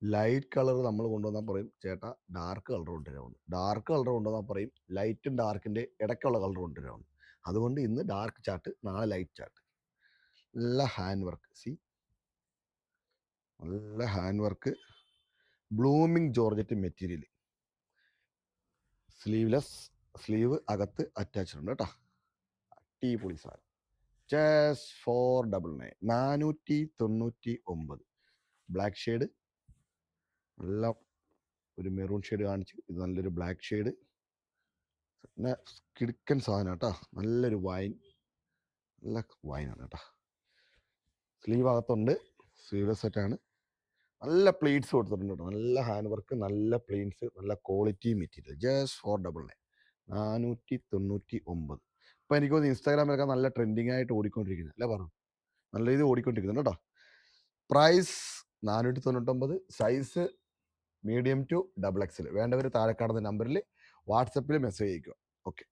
Light colour നമ്മൾ കൊണ്ടുവന്നാൽ പറയും ചേട്ടാ ഡാർക്ക് കളർ കൊണ്ടുവരാമെന്ന്. ഡാർക്ക് കളർ കൊണ്ടുവന്നാൽ പറയും ലൈറ്റും ഡാർക്കിൻ്റെ ഇടയ്ക്കുള്ള കളർ കൊണ്ടുവരാമെന്ന്. അതുകൊണ്ട് ഇന്ന് ഡാർക്ക് ചാർട്ട്, നാളെ ലൈറ്റ് ചാർട്ട്. നല്ല ഹാൻഡ് വർക്ക്, നല്ല hand work, blooming georgette material, sleeveless, sleeve അകത്ത് അറ്റാച്ച്ഡ് ഉണ്ട് കേട്ടോ. അടിപൊളി സാധനം. ജസ്റ്റ് 499, 499. ബ്ലാക്ക് ഷെയ്ഡ്, നല്ല ഒരു മെറൂൺ ഷെയ്ഡ് കാണിച്ചു. ഇത് നല്ലൊരു ബ്ലാക്ക് ഷെയ്ഡ്, പിന്നെ കിടുക്കൻ സാധനം കേട്ടോ. നല്ലൊരു വൈൻ, നല്ല വൈനാണ് കേട്ടോ. സ്ലീവ് അകത്തുണ്ട്, സ്ലീവ്ലെസ് സെറ്റാണ്. നല്ല പ്ലീറ്റ്സ് കൊടുത്തിട്ടുണ്ട് കേട്ടോ. നല്ല ഹാൻഡ് വർക്ക്, നല്ല പ്ലീറ്റ്സ്, നല്ല ക്വാളിറ്റി മെറ്റീരിയൽ. ജസ്റ്റ് 499, 499. ഇപ്പം എനിക്ക് തോന്നുന്നു ഇൻസ്റ്റാഗ്രാമിലൊക്കെ നല്ല ട്രെൻഡിങ് ആയിട്ട് ഓടിക്കൊണ്ടിരിക്കുന്നത് അല്ലേ പറഞ്ഞു. നല്ല രീതിയിൽ ഓടിക്കൊണ്ടിരിക്കുന്നുണ്ട് കേട്ടോ. Price 499, size medium to XXL. വേണ്ടവർ താഴെ കാണുന്ന നമ്പറിൽ വാട്സപ്പിൽ മെസ്സേജ് അയക്കുക. ഓക്കെ.